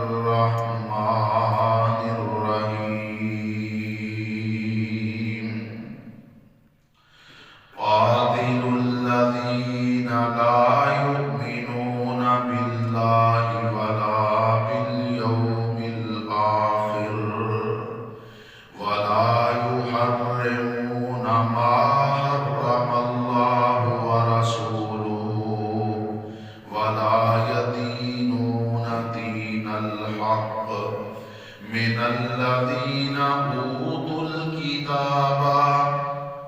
الرحمن الرحيم قاتل الذين لا يؤمنون بالله ولا باليوم الآخر ولا يحرمون ما حرم الله ورسوله ولا يدينون دين الحق من الذين أوتوا الكتاب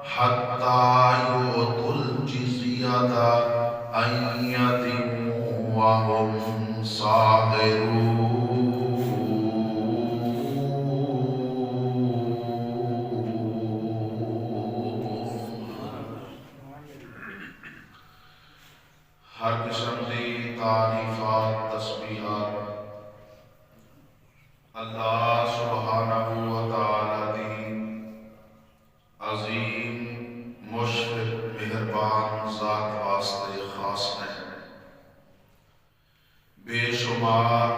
حتى يعطوا الجزية عن يد وهم صاغرون. ہر قسم دی تعریفات تسبیحات اللہ سبحانہ و تعالی دی عظیم مشفق مہربان ذات واسطے خاص ہیں. بے شمار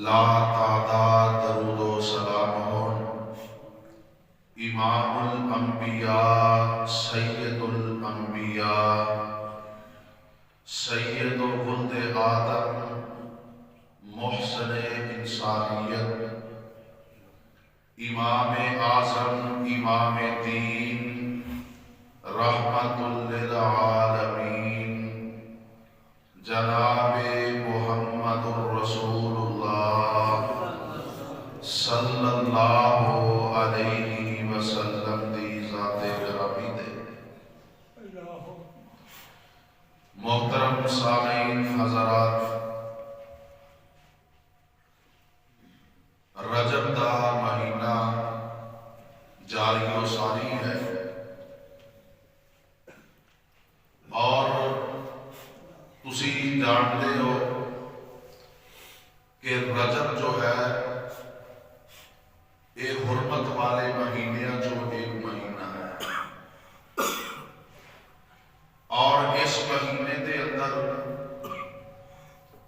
لا تعداد درود و سلام ہوں امام الانبیاء سید الانبیاء سید ولد آدم محسن انسانیت امام اعظم امام دین رحمت للعالمین جناب محمد الرسول اللہ صلی اللہ علیہ وسلم دی ذات گرامی دے. محترم سامعین حضرات، رجب دا مہینہ جاری و ساری ہے اور تسی جانتے ہو کہ رجب جو ہے یہ حرمت والے مہینے جو ایک مہینہ ہے اور اس مہینے دے اندر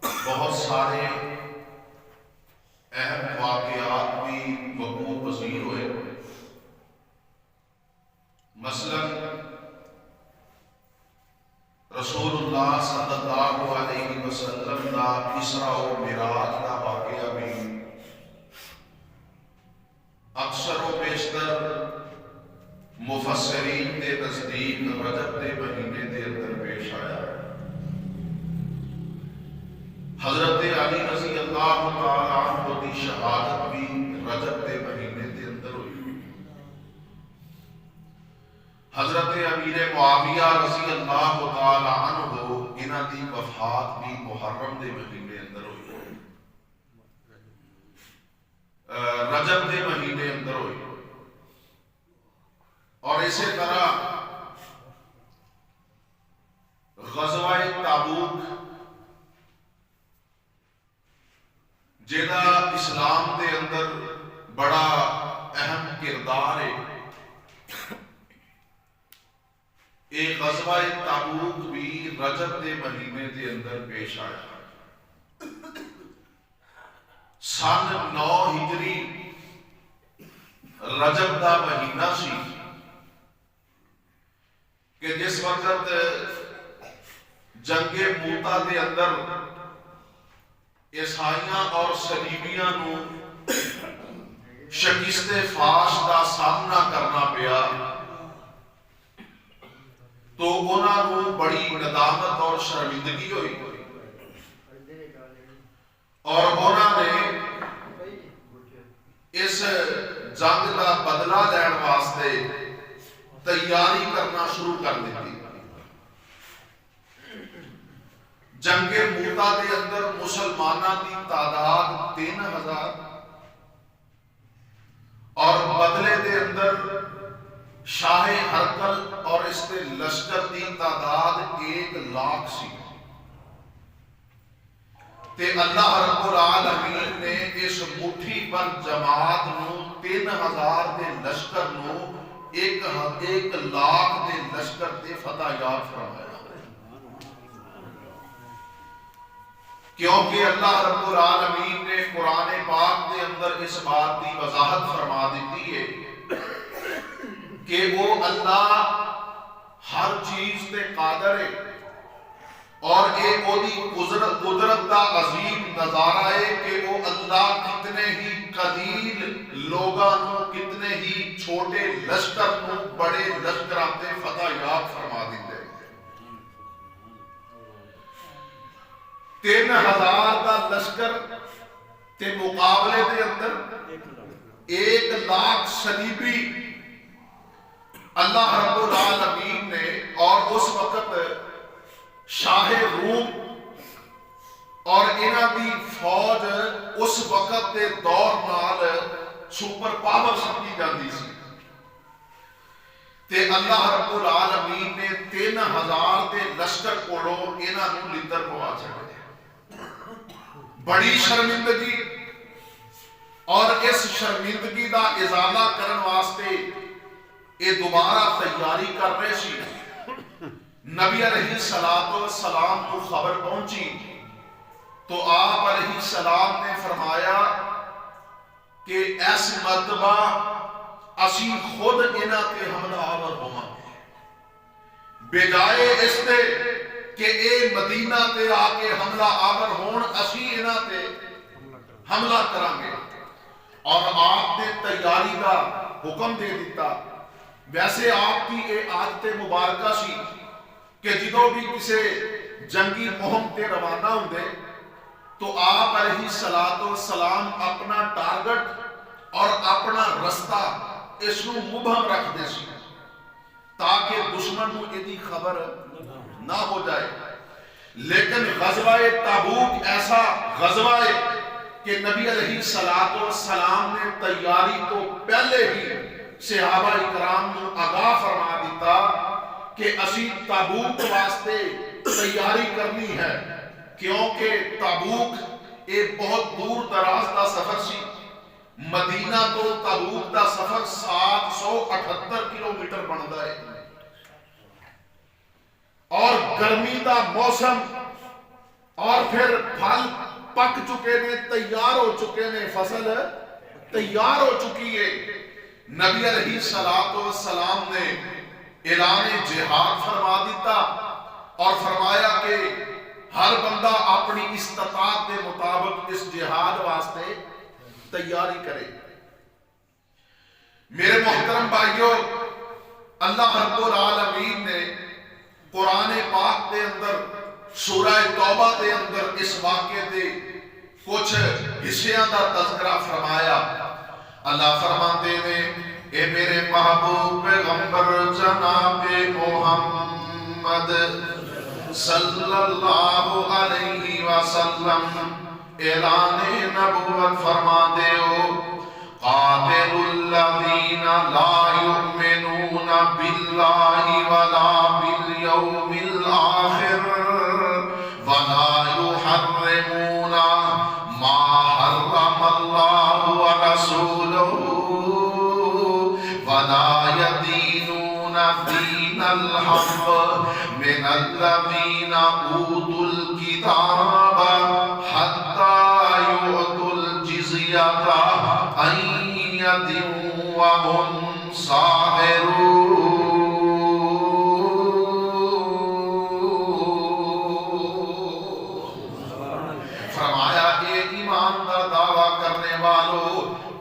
بہت سارے اہم واقعات بھی وقوع پذیر ہوئے. مثلا رسول اللہ صلی اللہ علیہ وسلم کا اسراء و معراج کا واقعہ بھی اکثر و بیشتر مفسرین کے نزدیک رجب کے مہینے کے اندر پیش آیا. حضرت علی رضی اللہ تعالی عنہ کی شہادت بھی رجب کے مہینے کے اندر ہوئی. حضرت امیر معاویہ رضی اللہ تعالی عنہ انہاں دی وفات بھی محرم کے مہینے اندر ہوئی، رجب کے مہینے اندر ہوئی. اور اسی طرح غزوہ تابوک جہاں اسلام دے اندر بڑا اہم کردار ہے، یہ غزوہ تابوک بھی رجب کے مہینے کے اندر پیش آیا. سن 9 ہجری رجب کا مہینہ سی کہ جس وقت جنگ موتا کے اندر عیسائیاں اور صلیبیاں نو شکست فاش کا سامنا کرنا پیا تو انہاں نو بڑی ندامت اور شرمندگی ہوئی اور انہاں نے اس جنگ کا بدلہ لین واسطے تیاری کرنا شروع کر دی. جنگ موتا کے اندر مسلمانوں کی تعداد 3000 اور بدلے کے اندر شاہ ہرقل اور اس کے لشکر کی تعداد 1,00,000 سی. تے اللہ رب العالمین نے اس مٹھی پر جماعت نو 3000 دے لشکر نو 1,00,000 دے لشکر تے فتح یاب فرمایا. کیونکہ اللہ رب العالمین نے قرآن پاک کے اندر اس بات کی وضاحت فرما دیتی ہے کہ وہ اللہ ہر چیز تے قادر ہے، اور ایک وہی قدرت کا عظیم نظارہ ہے کہ وہ اللہ کتنے ہی قلیل لوگاں نو، کتنے ہی چھوٹے لشکر نو بڑے لشکراں تے فتح یاب فرما دیندے۔ 3000 کا لشکر تے مقابلے دے اندر 1,00,000 صلیبی اللہ رب العالمین نے، اور اس وقت شاہ روم اور انہاں دی فوج اس وقت دے دور نال سپر پاور سمجھی جاندی سی، تے اللہ رب العالمین نے 3000 دے لشکر کولوں انہاں نوں لدر پوا چھڈیا۔ بڑی شرمندگی، اور اس شرمندگی دا ازالہ کرن واسطے یہ دوبارہ تیاری کر رہے سی۔ نبی علیہ السلام کو خبر پہنچی تو آپ علیہ السلام نے فرمایا کہ اس مرتبہ اسی خود انہاں تے حملہ آور ہوواں گے، بجائے اس تے کہ اے مدینہ تے آ کے حملہ آور ہون، اسی انہاں تے حملہ کریں گے۔ اور آپ نے تیاری کا حکم دے دیتا۔ ویسے آپ کی یہ عادت مبارکہ سی کہ جدوں بھی کسی جنگی مہم تے روانہ ہوندے تو آپ علیہ السلام اپنا ٹارگٹ اور اپنا رستہ اس نو مبہم رکھ دے سی تاکہ دشمن نو ایدی خبر نہ ہو جائے۔ لیکن غزوہ تبوک ایسا غزوہ ہے کہ نبی علیہ السلام نے تیاری تو پہلے ہی صحابہ اکرام کو آگاہ فرما دیتا کہ اسی تبوک واسطے تیاری کرنی ہے، کیونکہ تبوک ایک بہت دور دراز کا سفر سی۔ مدینہ تو تبوک کا سفر 778 کلومیٹر بنتا ہے، اور گرمی کا موسم، اور پھر پھل پک چکے نے، تیار ہو چکے نے، فصل تیار ہو چکی ہے۔ نبی علیہ السلام نے اعلان جہاد فرما دیتا اور فرمایا کہ ہر بندہ اپنی استطاعت کے مطابق اس جہاد واسطے تیاری کرے۔ میرے محترم بھائیو، اللہ رب العالمین نے قرآن پاک دے اندر سورہ توبہ دے اندر اس واقعے دے کچھ حصیاں دا تذکرہ فرمایا۔ اللہ فرماتے ہیں، اے میرے محبوب پیغمبر جناب محمد صلی اللہ علیہ وسلم اعلان نبوت فرما دے ہو، قاتل الذین لا یؤمنون باللہ ولا بالیوم الآخر ولا یحرمون ما حرم اللہ ورسولہ ولا یدینون دین الحق من الذین اوتوا الکتاب حتی یعطوا الجزیۃ عن ید وهم صاغرون۔ فرمایا کہ ایمان کا دعویٰ کرنے والوں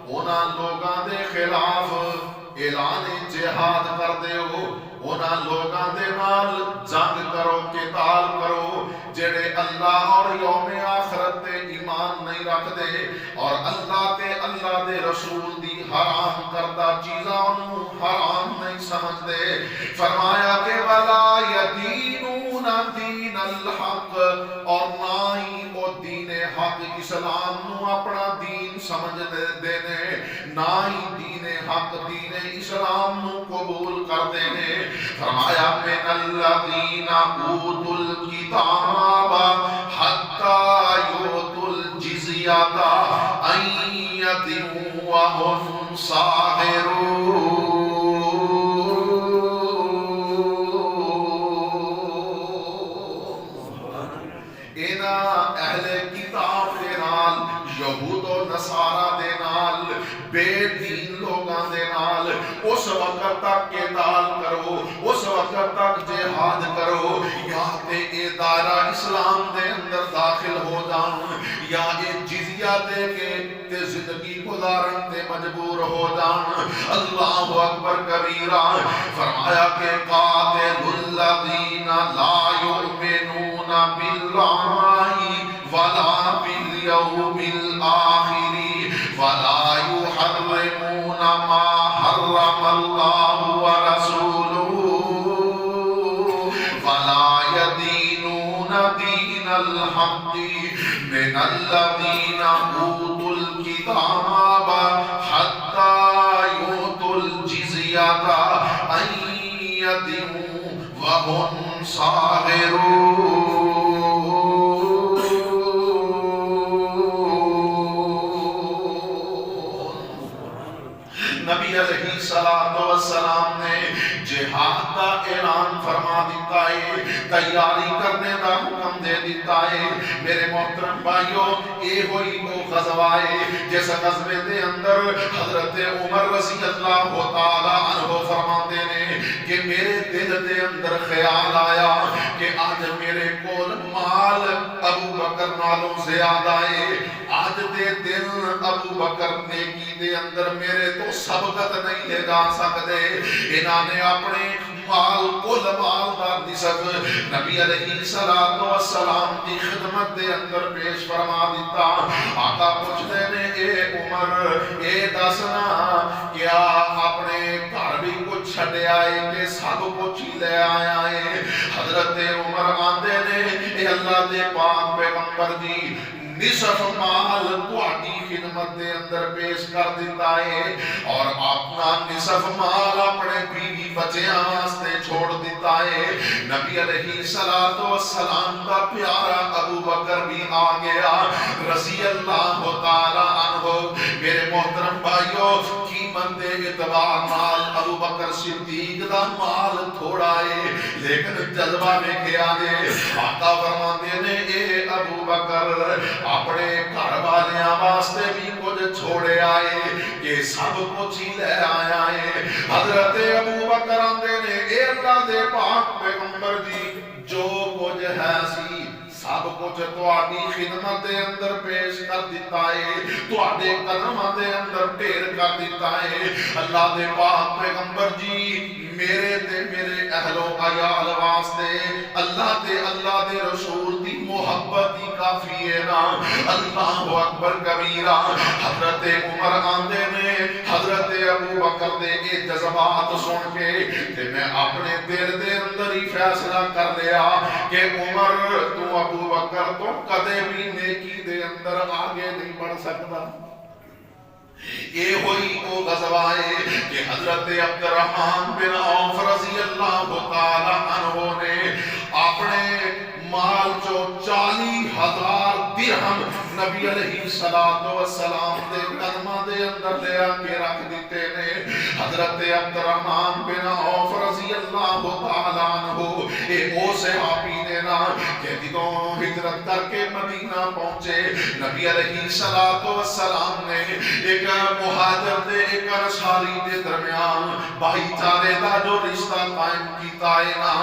انہاں لوگاں دے خلاف اعلان جہاد کر دے ہو، انہاں لوگاں دے نال جنگ کرو، قتال کرو جڑے اللہ اور یوم آخرت تے ایمان نہیں رکھ دے اور اللہ تے اللہ دے رسول دی حرام کردہ چیزاں انہوں حرام نہیں سمجھ دے۔ فرمایا کہ وَلَا يَدِينُونَ دِينَ الْحَقِّ، اور نہ ہی وہ دین حق اسلام نو اپنا دین سمجھ دینے، نہ ہی دین حق دین اسلام نو قبول کر دینے۔ فرمایا من الذین اوتوا الکتاب حتی یعطوا الجزیۃ عن ید وهم صاغرون۔ انہاں اہل یہود و نصارہ دے نال بے دین لوگاں دے نال اس وقت تک قتال کرو، اس وقت تک جہاد کرو یا تے اے دائرہ اسلام دے اندر داخل ہو جان یا اے جزیہ دے کے تے زندگی گزارن تے مجبور ہو جان۔ اللہ اکبر کبیرہ۔ فرمایا کہ قاتل الذین لا یؤمنون باللہ ولا بالیوم الآخر ولا یحرمون ما حرم اللہ ورسولہ ولا يدينون دين الحق من الذين أوتوا الكتاب حتى يؤتوا الجزية عن يد وهم صاغرون۔ نبی علیہ السلام نے جہاد کا اعلان فرما دیتا ہے، تیاری کرنے کا حکم دے دیتا ہے۔ میرے محترم بھائیو، اے ہوئی وہ غزوہ ہے جس غزوے دے اندر حضرت عمر رضی اللہ تعالی عنہ فرماتے نے کہ میرے دل دے اندر خیال آیا کہ آج میرے کول مال ابو بکر نالوں زیادہ ہے، آج دے دن ابو بکر نیکی دے اندر میرے تو سبقت نہیں لے جا سکتے۔ انہاں نے اپنے مال کل مال دا نصف نبی علیہ السلام کی خدمت دے اندر پیش فرما دیتا۔ آقا پوچھتے نے اے عمر اے دسنا کیا اپنے گھر بھی کچھ چھڑے آئے کہ سب کچھ ہی لے آیا ہے؟ حضرت عمر آندے نے اے اللہ دے پاک پیغمبر جی نصف مال تہاڈی خدمت دے اندر پیش کر دیتا ہے اور اپنا نصف مال اپنے بیوی بچیاں واسطے چھوڑ دیتا ہے۔ نبی علیہ السلام کا پیارا ابو بکر بھی آ گیا رضی اللہ تعالی عنہ۔ میرے محترم بھائیو، قیمت دے اعتبار نال ابو بکر صدیق دا مال تھوڑا ہے لیکن جلوہ میں کیا دے۔ آقا فرماتے نے اے ابو بکر اپنے گھر والیاں واسطے بھی کچھ چھوڑے آئے کہ سب کچھ ہی لے آیا ہے۔ حضرت ابو بکر آندے نے اے اللہ دے پاک پیغمبر جی جو کچھ ہے سی سب کچھ تہاڈی خدمت دے اندر پیش کر دیتا ہے، تہاڈے قدماں دے اندر ڈھیر کر دیتا ہے۔ اللہ دے پاک پیغمبر جی میرے تے میرے اہل و عیال واسطے اللہ دے رسول دی محبت ہی کافی ہے نا۔ اللہ اکبر کبیرہ۔ حضرت عمر آندے نے حضرت ابو بکر دے اے جذبات سن کے تے میں اپنے دل دے اندر ہی فیصلہ کر لیا کہ عمر تو ابو بکر تو کدے بھی نیکی دے اندر آگے نہیں بڑھ سکتا۔ یہ ہوئی وہ غزوہ ہے کہ حضرت عبد الرحمن بن عوف رضی اللہ تعالی عنہ نے اپنے مال جو 40,000 درہم نبی علیہ السلام دے قدمہ دے اندر لے کے رکھ دیتے نے۔ حضرت عبد الرحمن بن عوف رضی اللہ تعالی عنہ اے او صحابی نے نا کہ جدوں ہجرت کر کے مدینہ پہنچے نبی علیہ السلام نے ایک مہاجر دے ایک انصاری دے درمیان بھائی چارے دا جو رشتہ قائم کیتا ہے نا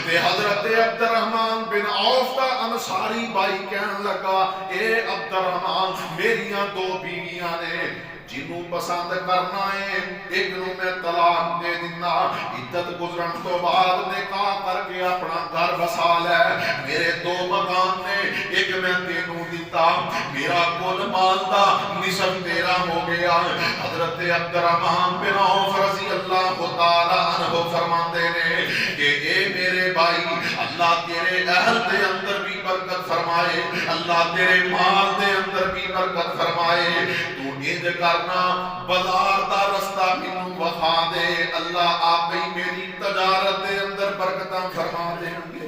تے حضرت عبد الرحمن بن عوف دا انصاری بھائی کہن لگا اے عبد الرحمن میریاں دو بیویاں نے جنوں پسند کرنا ہے ایک نو میں طلاق دے دینا، عدت گزرن تو بعد نکاح کر کے اپنا گھر بسا لے، میرے دو مکان نے ایک میں تینوں دیتا، میرا کل مال دا نصف تیرا ہو گیا۔ حضرت عبد الرحمن بن عوف رضی اللہ تعالی عنہ فرماندے نے کہ اے میرے بھائی اللہ تیرے اہل دے اندر بھی برکت فرمائے، اللہ تیرے مال دے اندر بھی برکت فرمائے، تو انج کرنا بازار دا رستہ مینوں بخا دے، اللہ آپ ہی میری تجارت دے اندر برکتاں فرما دیں گے۔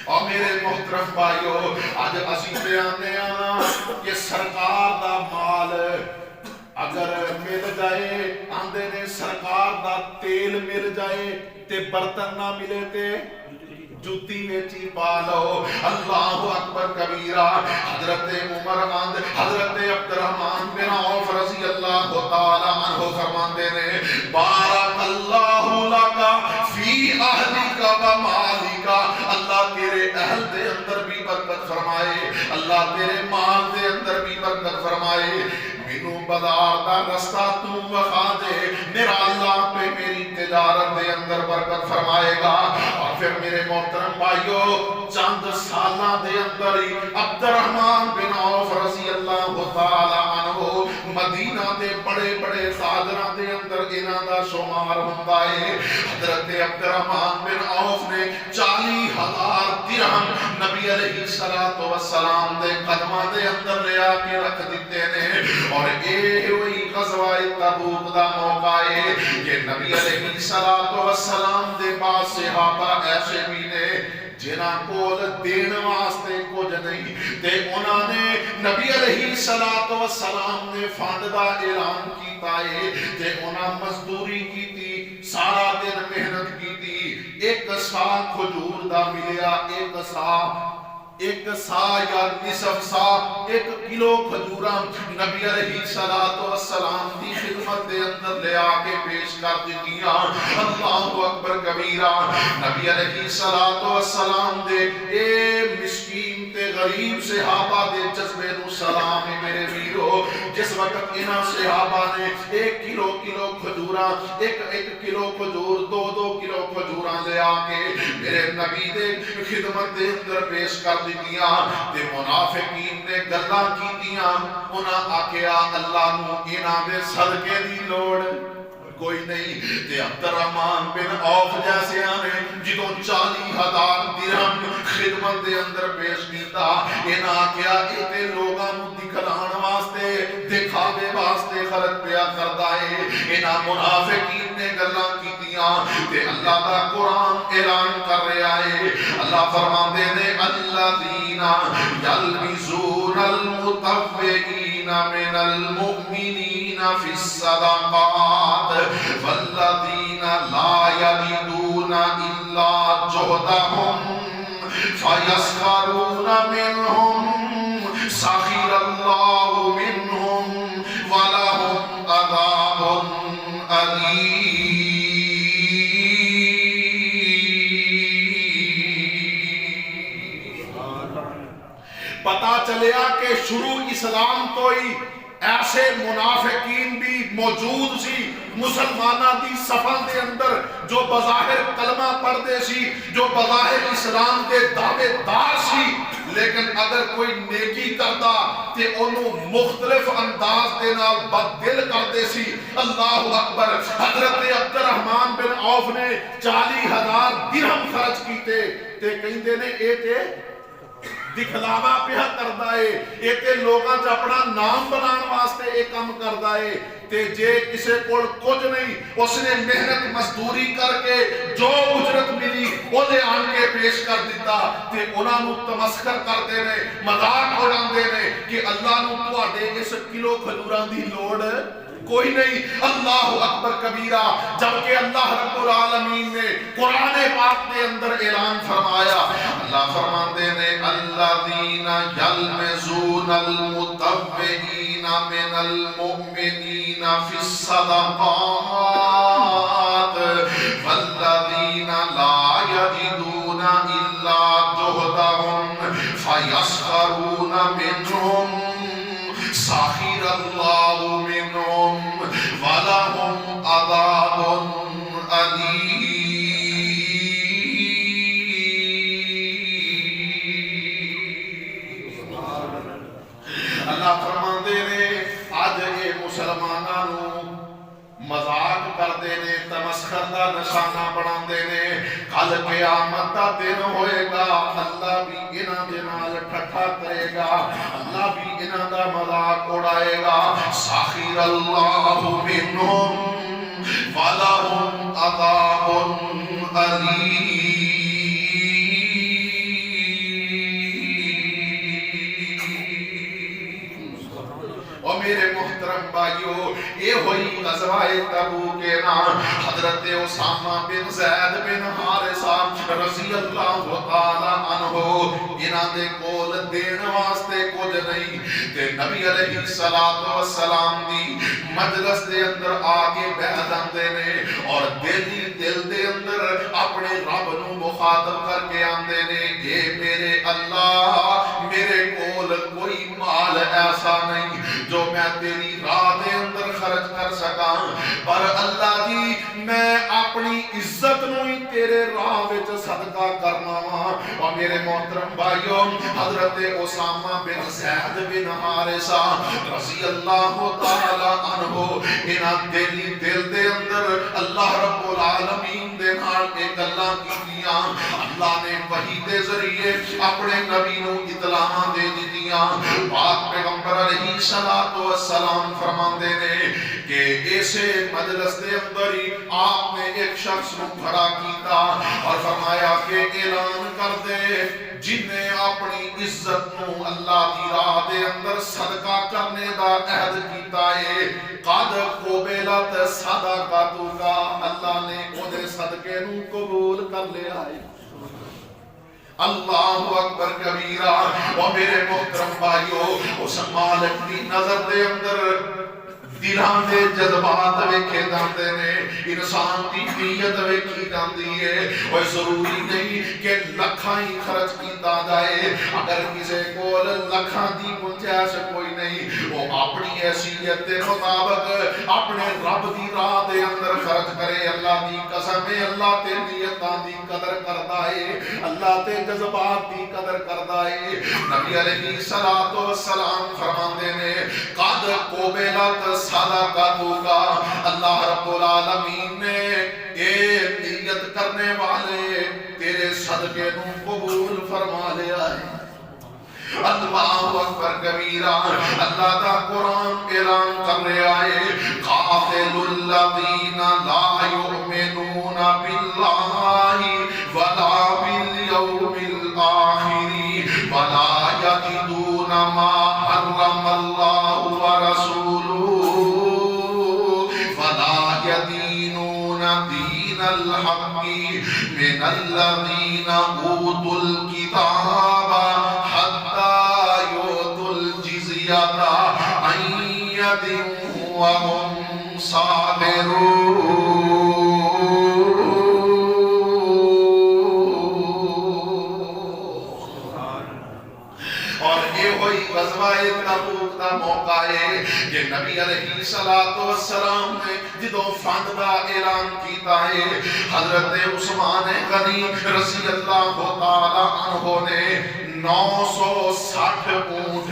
اور میرے محترم بھائیو آج اسی بیانے آنا کہ سرکار دا مال اگر مل جائے آندے نے سرکار دا تیل مل جائے تے برتن نہ ملے تے جوتی ویچی پا لو. اللہ اکبر کبیرہ. حضرت عمر حضرت عبد الرحمن بن عوف رضی اللہ تعالی عنہ فرماندے نے بارک اللہ لکا فی اہلکا و مالکا. اللہ تیرے اہل دے اندر بھی برکت فرمائے, اللہ تیرے مال دے اندر بھی برکت فرمائے. مینوں بازار دا رستہ تو وخا دے, میرا اللہ پہ میری تجارت دے اندر برکت فرمائے گا. اور پھر میرے محترم بھائیو چند سالاں دے اندر ہی عبد الرحمن بن عوف رضی اللہ تعالی عنہ مدینہ دے بڑے بڑے تاجراں دے اندر انہاں دا شمار ہوندا ہے. حضرت عبد الرحمن بن عوف نے 40,000 درہم نبی علیہ الصلوۃ والسلام دے قدماں دے اندر لے آ کے رکھ دتے نے. اور اے ہوئی غزوہ تبوک دا موقع ہے کہ نبی علیہ الصلوۃ والسلام دے بعد صحابہ ایسے بھی نے جنہاں کول دین واسطے کچھ نہیں تے انہاں نے نبی علیہ الصلوۃ والسلام نے فنڈ دا اعلان کیتا ہے تے انہاں مزدوری کیتی, سارا دن محنت کیتی. ایک سا کھجور دا ملیا, ایک سا یا نصف سا, 1 کلو کھجوراں نبی علیہ الصلوۃ والسلام دی خدمت دے اندر لے آ کے پیش کر دتیاں. اللہ اکبر کبیرہ. نبی علیہ الصلوۃ والسلام دے اے مسکین تے غریب صحابہ دے جذبے نو سلام ہے میرے ویرو. جس وقت انہاں صحابہ نے 1 کلو کھجوراں, 1 کلو کھجور, 2 کلو کھجوراں لے آ کے میرے نبی دے خدمت دے اندر پیش کر دتیاں تے منافقین نے گلاں کیتیاں. انہاں آکھیا اللہ نو انہاں دے صدقے دی لوڑ کوئی نہیں. تے عبد الرحمن بن عوف جیسے نے جدوں 40,000 درہم خدمت دے اندر پیش کیتا, انہاں آکھیا اے تے لوگاں نو دکھلان واسطے دکھاوے واسطے خرچ پیا کردا ہے. انہاں منافقین نے گلاں کیتیاں تے اللہ دا قرآن اعلان کر رہا ہے. اللہ فرماندے نے الذین یلمزون المطوعین من المؤمنین فی الصدقات والذین لا یجدون الا جہدہم فیسخرون منہم سخر اللہ منہم ولہم عذاب علیم. پتا چلیا کہ شروع اسلام تو ہی ایسے منافقین بھی موجود سی مسلمانہ دی صفاں دے اندر جو بظاہر کلمہ پڑھتے سی, جو بظاہر اسلام دے دعوے دار سی, لیکن اگر کوئی نیکی کردا تے انہوں مختلف انداز دے نال بددل کردے سی. اللہ اکبر. حضرت عبد الرحمن بن عوف نے 40,000 درہم خرچ کیتے تے کہندے نے اے تے دکھلاوا پیا کردا ہے, اے تے لوگاں چ اپنا نام بنان واسطے اے کام کردا ہے. تے جے کسے کول کچھ نہیں اس نے محنت مزدوری کر کے جو اجرت ملی او دے آن کے پیش کر دیتا تے انہاں نو تمسخر کردے نے, مذاق اڑاندے نے کہ اللہ نو تواڈے اس کلو کھجوراں دی لوڑ کوئی نہیں. اللہ اکبر کبیرہ. جبکہ اللہ رب العالمین نے قرآن پاک کے اندر اعلان فرمایا, اللہ فرماتے نے الذین یلمزون المطوعین من المؤمنین فی الصدقات والذین لا یجدون الا جہدہم فیسخرون منہم سخر اللہ منہم ولہم عذاب علیم. اللہ فرماندے نے اج اے مسلماناں نو مذاق کردے نے, تمسخر دا نشانہ بناندے نے. کل قیامت دا دن ہوئے گا, اللہ بھی انہاں دے نال ٹھٹھا کرے گا, اللہ بھی انہاں دا مذاق اڑائے گا. سخر اللہ منہم ولہم عذاب علیم. اور میرے محترم بھائیو یہ ہوئی غزوہ تبوک کے نام حضرت اسامہ بن زید بن حارثہ رضی اللہ تعالی عنہ انہاں دے کول دین واسطے کچھ نہیں تے نبی علیہ السلام دی مجلس دے اندر آگے بیٹھ جاندے نے اور دل دے اندر اپنے رب نو مخاطب کر کے آندے نے اے میرے اللہ میرے کول کوئی مال ایسا نہیں جو میں تیری راہ دے اندر خرچ کر سکاں پر اللہ جی میں اپنی عزت نو ہی تیرے راہ وچ صدقہ کرنا وا اور میرے محترم بھائیو حضرت اسامہ بن زید بن حارثہ رضی اللہ تعالی عنہ انہاں دل دے اندر اللہ رب العالمین دے نال ایک گلاں کیتیاں اللہ نے وحی دے ذریعے اپنے نبی نو اطلاع دے دتیاں پاک پیغمبر علیہ السلام فرماندے نے کہ ایسے مجلس دے اندر ہی آپ نے ایک شخص نو کھڑا کیتا اور فرمایا کہ اعلان کر دے جن نے اپنی عزت نو اللہ دی راہ دے اندر صدقہ کرنے دا عہد کیتا ہے قد قبلت صدقاتک اللہ نے او دے صدقے نو قبول کر لیا ہے اللہ اکبر کبیرہ اور میرے محترم بھائیو اس مالک دی نظر دے اندر دلان دے جذبات ویکھے جاندے نے انسان دی نیت ویکھی جاندی ہے اور ضروری نہیں کہ لکھاں ہی خرچ کیتا جائے اگر کسی کول لکھاں دی گنجائش کوئی نہیں وہ اپنی حیثیت کے مطابق اپنے رب دی راہ دے اندر خرچ کرے اللہ دی قسم ہے اللہ تے نیتاں دی قدر کردا ہے اللہ تے جذبات دی قدر کردا ہے نبی علیہ السلام فرماندے نے قد قبلت صدقاتک اللہ رب العالمین نے اے نیت کرنے والے تیرے صدقے نو قبول فرما لیا ہے اللہ اکبر کبیرہ اللہ دا قرآن اعلان کر رہا ہے قاتل الذین لا یؤمنون باللہ ولا بالیوم الآخر ولا یجدون ما حرم اللہ ورسولہ ولا یدینون دین الحق من الذین اوتوا الکتاب وهم صابرون اور یہ ہوئی غزوہ تبوک دا موقع ہے کہ نبی علیہ السلام نے جدوں فند دا اعلان کیتا ہے حضرت عثمان غنی رضی اللہ تعالی عنہ نے 960 اونٹ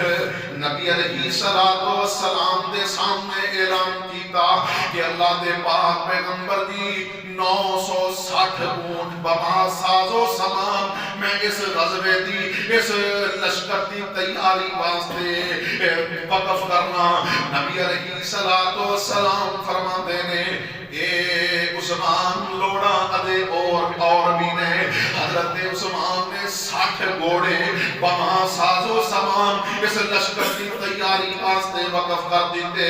نبی علیہ السلام دے سامنے اعلان کیتا کہ اللہ دے پاک پیغمبر دی 960 اونٹ بما ساز و سامان میں اس غزوے دی اس لشکر دی تیاری واسطے وقف کرنا نبی علیہ السلام فرماندے نے اے عثمان لوڑا ادے اور بھی نے حضرت عثمان نے 60 گھوڑے بما ساز و سامان اس لشکر کی تیاری واسطے وقف کر دیتے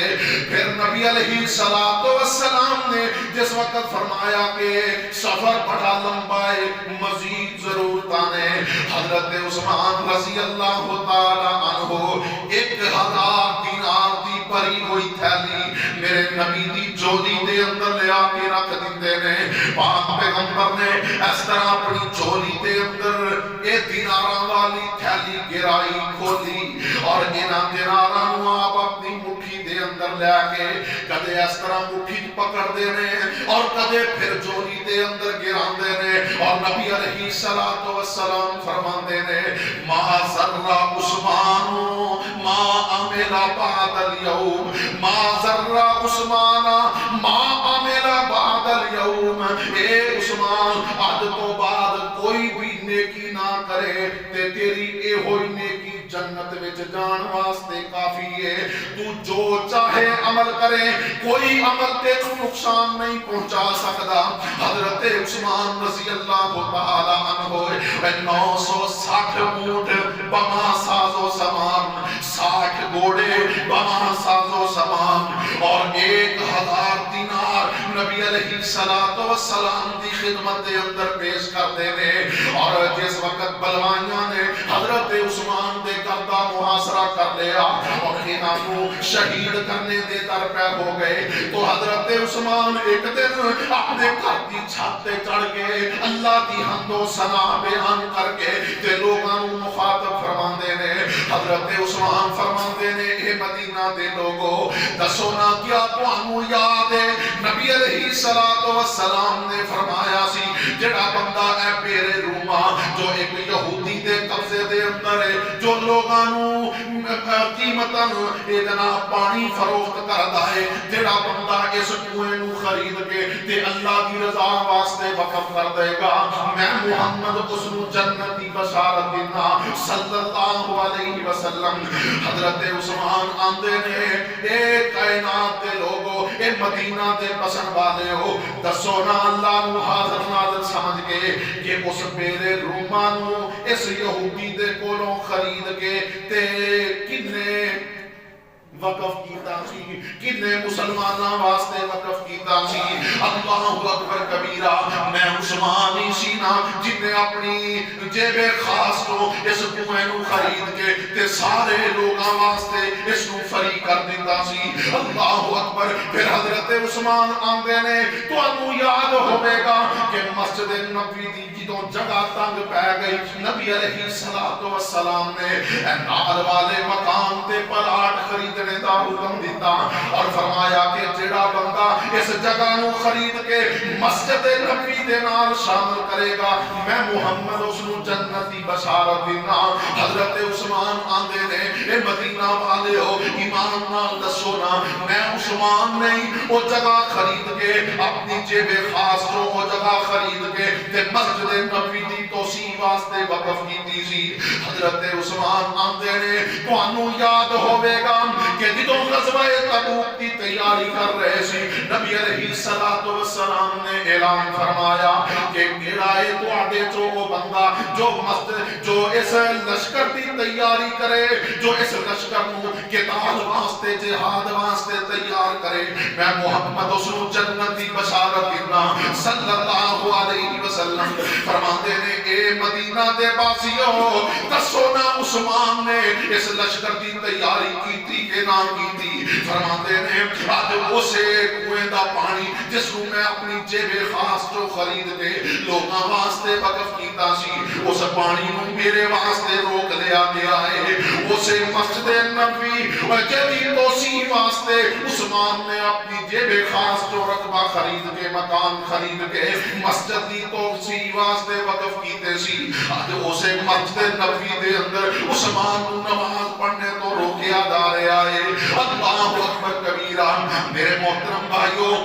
پھر نبی علیہ السلام نے جس وقت فرمایا کہ سفر بڑا لمبا ہے مزید ضرورتاں نے حضرت عثمان رضی اللہ تعالی عنہ 1000 دینار دی پری ہوئی تھیلی میرے نبی دی جولی دے اندر لے آ کے رکھ دیتے نے پاک پیغمبر نے اس طرح اپنی جولی دے اندر اے دیناراں والی تھیلی گرائی کھولی اور انہاں دیناراں نو آپ اپنی مٹھی دے اندر لے کے کدے اس طرح مٹھی پکڑ دے نے اور کدے پھر جولی دے اندر گراندے نے اور نبی علیہ السلام فرماندے نے ما ذر عثمان ما عمل بعد اليوم ما ذر عثمان ما عمل بعد اليوم اے عثمان آج تو بعد کوئی بھی نیکی نہ کرے تے تیری اے ہوئی نیکی جنت وچ جان واسطے کافی ہے تو جو چاہے عمل کرے کوئی عمل تینوں نقصان نہیں پہنچا سکتا. حضرت عثمان رضی اللہ تعالی عنہ 960 اونٹ بما ساز و سامان، 60 گھوڑے بما ساز و سامان اور 1000 دینار نبی علیہ السلام دی خدمت دے اندر پیش کر دینے. اور جس وقت بلوائیاں نے حضرت عثمان دے گردہ محاصرہ کر لیا اور انہوں شہید کرنے دے در پہ ہو گئے تو حضرت عثمان ایک دن اپنے گھر دی چھت تے چڑھ کے اللہ دی حمد و ثنا بیان کر کے تے لوگاں نوں مخاطب فرماندے نے. حضرت عثمان فرماندے نے اے مدینہ دے لوگو دسو نا کیا تانوں یاد ہے نبی علیہ السلام نے فرمایا سی جڑا بندہ اے پیرے روما جو ایک یہودی دے قبضے دے اندر ہے جو لوگاں نوں قیمتاً اے جناب پانی فروخت کردا ہے جڑا بندہ اس کنویں نوں خرید کے تے اللہ دی رضا واسطے وقف کر دے گا میں محمد اس نوں جنت دی بشارت دینا صلی اللہ علیہ وسلم. حضرت عثمان آندے نے اے کائنات دے لوگو اے مدینہ دے پسند والے ہو دسو نا اللہ نو حاضر ناظر سمجھ کے کہ اس میرے روما نو اس یہودی دے کولوں خرید کے تے کنے وقف کیتا سی کنے مسلماناں واسطے وقف کیتا سی. اللہ اکبر کبیرہ. میں عثمان ہی سی نا جن نے اپنی جیب خاص تو اس کنویں نوں خرید کے تے سارے لوگاں واسطے اس نوں فری کر دیتا سی. اللہ اکبر. پھر حضرت عثمان آندے نے تانوں یاد ہوے گا کہ مسجد نبوی دی جدوں جگہ تنگ پے گئی نبی علیہ السلام نے نال والے مقام تے پلاٹ خرید دا حکم دیتا اور فرمایا کہ جڑا بندہ اس جگہ نو خرید کے مسجد نبوی دے نال شامل کرے گا میں محمد اس نو جنت دی بشارت دینا. حضرت عثمان آندے نے اے مدینہ والے ہو ایمان نال دسو نا میں عثمان نہیں وہ جگہ خرید کے اپنی جیب خاص جو وہ جگہ خرید کے تے مسجد نبوی دی توسیع واسطے وقف کیتی سی. حضرت عثمان آندے نے تانوں یاد ہوے گا کہ جدوں غزوہ تبوک کی تیاری کر رہے سی نبی علیہ السلام نے اعلان فرمایا کہ کیڑا ہے تواڈے چوں وہ بندہ جو مسجد جو اس لشکر دی تیاری کرے جو اس لشکر نوں قتال واسطے جہاد واسطے تیار کرے میں محمد اس نوں جنت دی بشارت دینا صلی اللہ علیہ وسلم. فرماندے نے اے مدینہ دے باسیو دسو نا عثمان نے اس لشکر دی تیاری کیتی کہ نہ کیتی. فرماندے نے اج اسے کنویں دا پانی جس کو میں اپنی جیب خاص جو خرید کے لوگاں واسطے وقف کیتا سی اس پانی نوں میرے واسطے روک لیا گیا ہے. اسے مسجد نبوی جدی توسیع واسطے عثمان نے اپنی جیب خاص جو رقبہ خرید کے مکان خرید کے مسجد دی توسیع واسطے وقف کیتے سی. اج اسے مسجد نبوی دے اندر عثمان نوں نماز پڑھنے تو روکیا جا رہا ہے. اللہ اکبر کبیرہ. میرے محترم بھائیو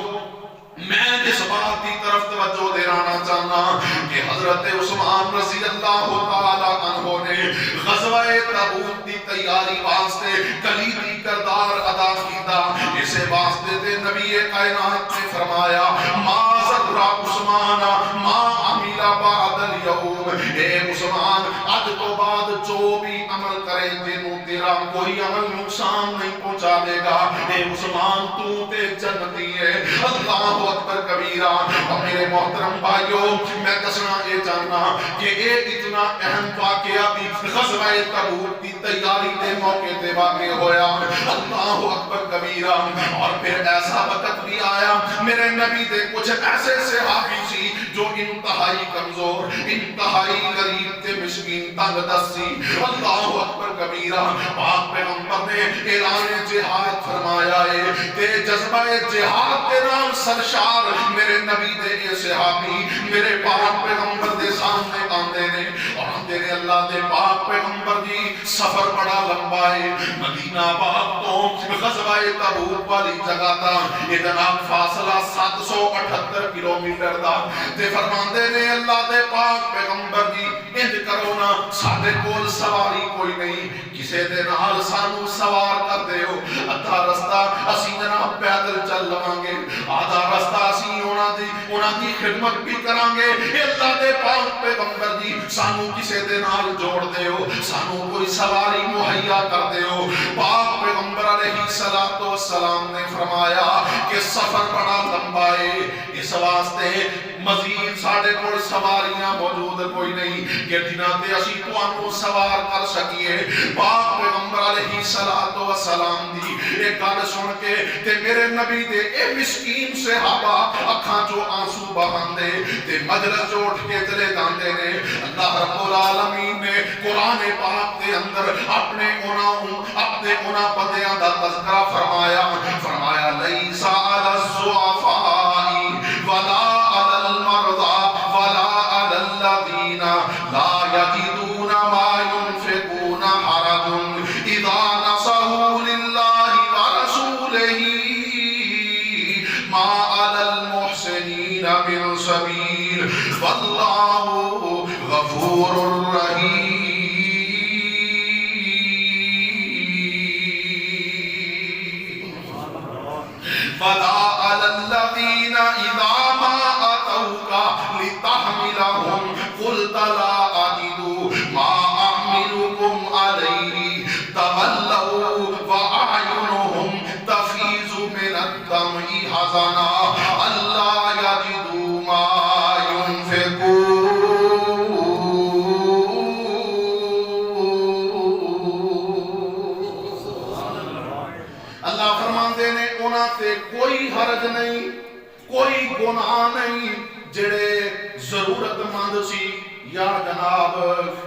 میں جس بات کی طرف توجہ دلانا چاہنا کہ حضرت عثمان رضی اللہ تعالی عنہ نے غزوہ تبوک کی تیاری واسطے کلیدی کردار ادا کیتا. اسے واسطے تے نبی کائنات نے فرمایا ما صدر عثمان ما عمل بعد اليوم. اے عثمان آج تو بعد جو بھی عمل کرے جنوں تیرا کوئی عمل نقصان نہیں پہنچا دے گا. اے عثمان تو تے جنتی ہے. اللہ اکبر کبیرہ. اور میرے محترم بھائیو میں دسنا یہ چاہنا کہ یہ اتنا اہم واقعہ بھی غزوہ تبوک کی تیاری کے موقع تے واقع ہویا. اللہ اکبر کبیرہ. اور پھر ایسا وقت بھی آیا میرے نبی دے کچھ ایسے صحابی سی جو انتہائی کمزور انتہائی غریب تے مسکین تنگ دست سی. اللہ اکبر کبیرہ. پاک پیغمبر نے اعلان جہاد فرمایا ہے تے جذبہ جہاد کے نام سرشار میرے نبی دے یہ صحابی میرے پاک پیغمبر دے سامنے آندے نے اور آندے نے اللہ دے پاک پیغمبر دی سفر بڑا لمبا ہے. مدینہ پاک تو غزوہ تبوک والی جگہ تا یہ جناب فاصلہ 778 کلومیٹر دا تے فرماندے نے اللہ دے پاک پیغمبر دی انج کرو نا ساڈے کول سواری کوئی نہیں کسے دے نال سانو سوار کر دیو. ادھا دی خدمت بھی کرانگے. اللہ دے پاک پیغمبر جی سانو کسے دے نال جوڑ دے ہو, سانو کوئی سواری مہیا کر دے ہو. پاک پیغمبر علیہ السلام نے فرمایا کہ سفر بڑا لمبا ہے, اس واسطے مزید ساڑھے کوئی سواریاں موجود کوئی نہیں کہ جنہاں تے اسی توانو سوار کر سکیے. پاک پیغمبر علیہ السلام دی ایک گل سن کے تے میرے نبی دے اے مسکین صحابہ اکھاں جو آنسو بہاندے تے مجلس جو اٹھ کے چلے جاندے نے. اللہ رب العالمین نے قرآن پاک دے اندر اپنے انہاں بندیاں دا تذکرہ فرمایا لیسا علی الضعفاء ولا علی المرضى ولا علی الذین لا یجدون ما ينفقون حرج اذا نصحوا للہ ورسولہ ما علی المحسنین من سبیل واللہ غفور رحیم. ولا على الذين إذا ما أتوك لتحملهم قلت لا أجد ما أحملكم عليه تولوا وأعينهم تفيض من الدمع حزنا ألا يجدوا ما ينفقون. اللہ فرماندے نے انہاں تے کوئی حرج نہیں, کوئی گناہ نہیں جڑے ضرورت مند سی یا جناب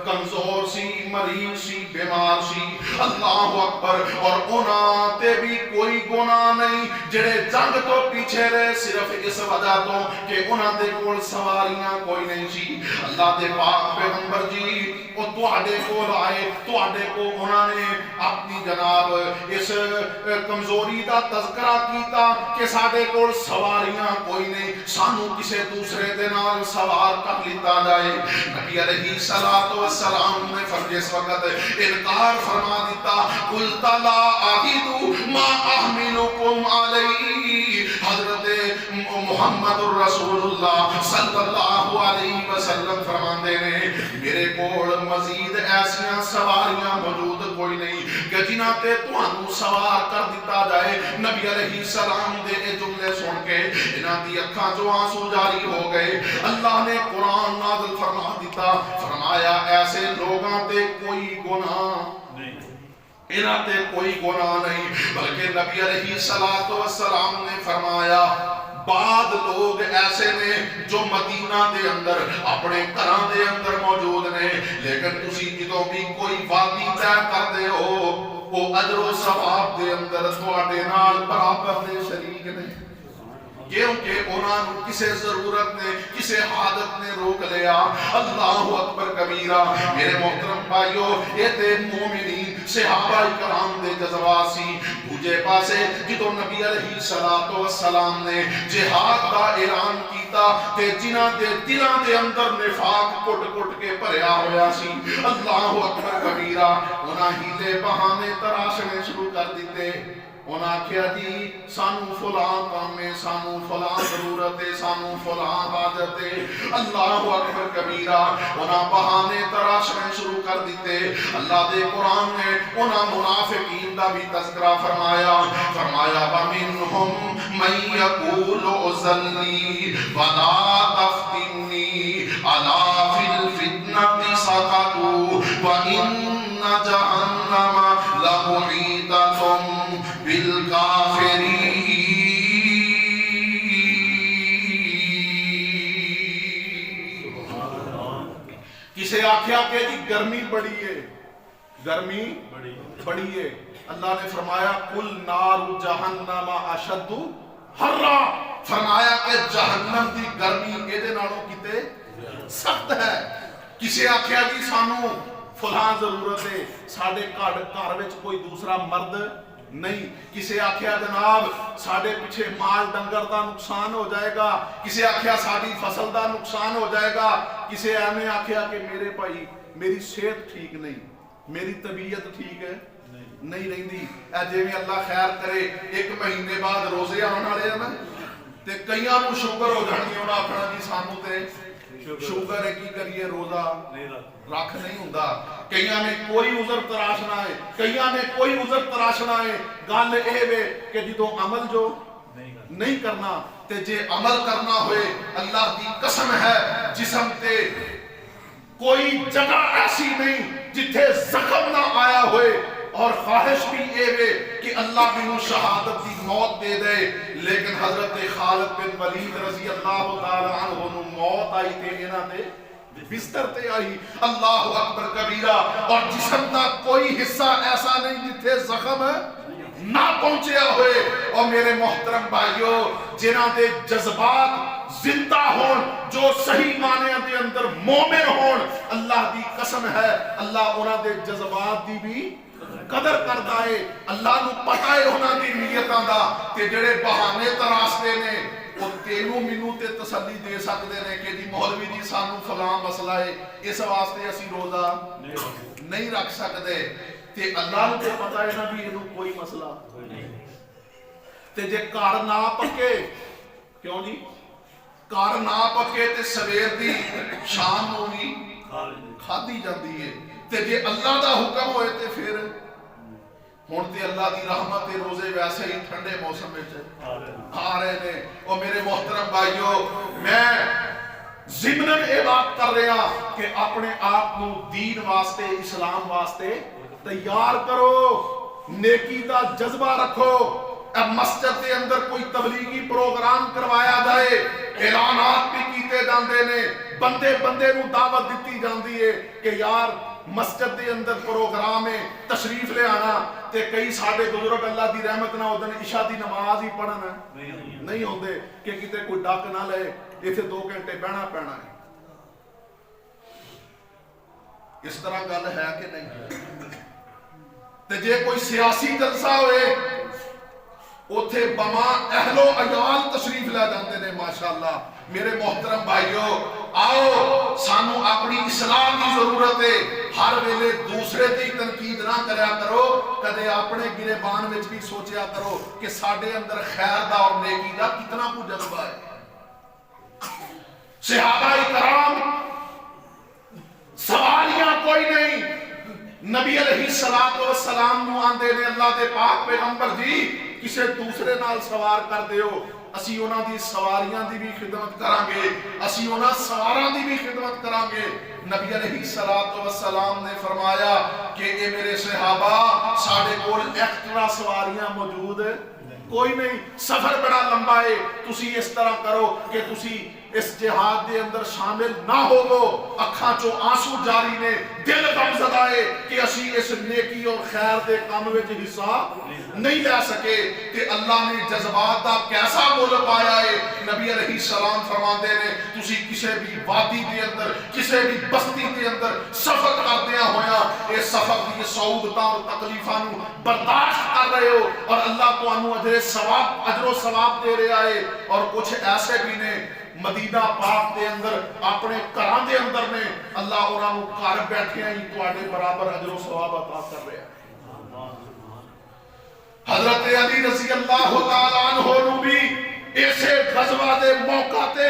کمزور سی, مریض سی, بیمار سی. اللہ اکبر. اور انہاں تے بھی کوئی گناہ نہیں جڑے جنگ تو پیچھے رہے صرف اس وجہ تو کہ انہاں دے کول سواریاں کوئی نہیں سی. اللہ دے پاک پیغمبر جی وہ تواڈے کول آئے, تواڈے کو انہاں نے اپنی جناب اس کمزوری دا تذکرہ کیتا کہ ساڈے کول سواریاں کوئی نہیں, سانو کسے دوسرے دے نال سوار کر لیتا جائے. نبی علیہ السلام نے فرجس وقت انکار فرما دیتا. قلت لا اجد ما احملکم علیہ. حضرت محمد الرسول اللہ صلی اللہ علیہ وسلم فرماندے نے میرے کول مزید ایسیاں سواریاں موجود کوئی نہیں کہ جنہاں تے تانوں سوار کر دیتا جائے. نبی علیہ السلام دے اے جملے سن کے انہاں دی اکھاں جو آنسو جاری ہو گئے. اللہ نے قرآن نازل فرما دیتا, فرمایا ایسے لوگاں تے کوئی گناہ نہیں, انہاں تے کوئی گناہ نہیں. بلکہ نبی علیہ السلام نے فرمایا بعد لوگ ایسے نے جو مدینہ دے اندر اپنے گھراں دے اندر موجود نے, لیکن تسی جدوں بھی کوئی وادی طے کردے ہو وہ اجر و ثواب دے اندر تواڈے نال برابر دے شریک نے. کیونکہ انہوں کسے ضرورت نے, کسے حاجت نے روک لیا. اللہ اکبر کبیرہ. میرے محترم بھائیو یہ تے مومنین صحابہ کرام دے جذبات سی. دوجے پاسے جدو نبی علیہ السلام نے جہاد دا اعلان کیتا تے جنہاں دے دلاں دے اندر نفاق کٹ کٹ کے بھریا ہویا سی. اللہ اکبر کبیرہ. انہاں ہیلے بہانے تراشنے شروع کر دیتے. انہاں کیا جی سانو فلاں کام میں, سانو فلاں ضرورت ہے, سانو فلاں حاجت ہے. اللہ اکبر کبیرہ. انہاں بہانے تراشنے شروع کر دیتے. اللہ دے قرآن نے انہاں منافقین دا بھی تذکرہ فرمایا. وَمِنْهُمْ مَنْ يَقُولُ اُذَنِّي وَلَا تَفْتِنِّي أَلَا فِي الْفِتْنَةِ سَقَطُوا وَإِنَّ جَهَنَّمَ لَمُحِيطَةٌ بالکافرین. کسے آکھیا کہ جی گرمی بڑی ہے, گرمی بڑی ہے. اللہ نے فرمایا قل نار جہنم اشد حرا. فرمایا کہ جہنم دی گرمی ایدے نالوں کتے سخت ہے. کسے آکھیا جی سانو فلاں ضرورت ہے, ساڑھے گھر وچ کوئی دوسرا مرد نہیں. کسے آکھیا جناب ساڑھے پیچھے مال ڈنگر دا نقصان ہو جائے گا, کسے آکھیا ساڑھی فصل دا نقصان ہو جائے گا, کسے ایمیں آکھیا کہ میرے بھائی میری صحت ٹھیک نہیں, میری طبیعت ٹھیک ہے نہیں رہندی. اے جے میں اللہ خیر کرے ایک مہینے بعد روزے آنے والے ہیں نا, تے کئیاں نوں شوگر ہو جانی انہاں آکھنا جی سانوں تے شوگر ہے کی کریے روزہ رکھ نہیں ہوندا کئیاں نے کوئی عذر تراشنا ہے کئیاں نے کوئی عذر تراشنا ہے گل اے وے کہ جدوں عمل جو نہیں کرنا تے جے عمل کرنا ہوئے اللہ دی قسم ہے جسم تے کوئی جگہ ایسی نہیں جتھے زخم نہ آیا ہوئے اور خواہش بھی اے وے کہ اللہ بنو شہادت دی موت دے دے لیکن حضرت خالد بن ولید رضی اللہ تعالی عنہ نو موت آئی تے انہاں دے بستر تے آئی اللہ اکبر کبیرہ اور جسم دا کوئی حصہ ایسا نہیں جتھے زخم نہ پہنچیا ہوئے اور میرے محترم بھائیو جنہاں دے جذبات زندہ ہون جو صحیح معنی دے اندر مومن ہون اللہ دی قسم ہے اللہ انہاں دے جذبات دی بھی قدر کردا ہے اللہ نو پتہ ہے انہاں دی نیتاں دا تے جڑے بہانے تراشتے نے وہ تینوں مینوں تے تسلی دے سکدے نے کہ جی مولوی جی سانوں فلاں مسئلہ ہے اس واسطے اسی روزہ نہیں رکھ سکدے تے اللہ نو تے پتہ ہے نا بھی اینوں کوئی مسئلہ تے جے گھر نہ پکے کیوں جی گھر نہ پکے تے سویر دی شام نو بھی کھادی جاندی ہے تے جے اللہ دا حکم ہوئے تے پھر ہن تے اللہ دی رحمت تے روزے ویسے ہی ٹھنڈے موسم وچ آ رہے نے اور میرے محترم بھائیو میں ضمناً اے بات کر رہا کہ اپنے آپ کو دین واسطے اسلام واسطے تیار کرو نیکی دا جذبہ رکھو اب مسجد کے اندر کوئی تبلیغی پروگرام کروایا جائے اعلانات بھی کیتے جاندے نے بندے بندے نو دعوت دیتی جاندی ہے کہ یار مسجد دے اندر پروگرام ہے تشریف لے آنا تے کئی ساڈے بزرگ اللہ دی رحمت نہ اودن عشاء دی نماز ہی پڑھن نہیں ہوندے کہ کتے کوئی ڈاک نہ لے ایتھے 2 گھنٹے بہنا پینا ہے اس طرح گل ہے کہ نہیں تے جے کوئی سیاسی جلسہ ہوئے اوتھے بما اہل و عیال تشریف لے جاندے نے ماشاءاللہ میرے محترم بھائیو آؤ سانو اپنی اصلاح کی ضرورت ہے ہر ویلے دوسرے دی تنقید نہ کریا کرو کدے اپنے گریبان وچ بھی سوچیا کرو کہ ساڈے اندر خیر دا اور نیکی دا کتنا کو جذبہ ہے صحابہ کرام سوالیاں کوئی نہیں نبی علیہ السلام نو آندے نے اللہ دے پاک پیغمبر جی کسے دوسرے نال سوار کر دیو اسی انہاں دی سواریاں دی بھی خدمت کران گے اسی انہاں سواراں دی بھی خدمت کران گے نبی علیہ السلام نے فرمایا کہ اے میرے صحابہ ساڈے کول ایکسٹرا سواریاں موجود کوئی نہیں سفر بڑا لمبا ہے تسی اس طرح کرو کہ تسی اس جہاد دے اندر شامل نہ ہوگو اکھاں چو آنسو جاری نے دل غم زدہ ہے کہ اسی اس نیکی اور خیر دے کام وچ حصہ نہیں لے سکے کہ اللہ نے جذبات دا کیسا مول پایا ہے نبی علیہ السلام فرماندے نے تسی کسے بھی وادی دے اندر کسے بھی بستی دے اندر سفر کردیاں ہویا اے سفر دی صعوبتاں اور تکلیفاں نو برداشت کر رہے ہو اور اللہ تانوں اجر و ثواب دے رہا ہے اور کچھ ایسے بھی نے مدینہ پاک دے اندر اپنے گھراں دے اندر نے اللہ انہاں نوں گھر بیٹھے ہی تواڈے برابر اجر و ثواب عطا کر رہا ہے حضرت علی رضی اللہ تعالی عنہ نو بھی ایسے غزوہ دے موقع تے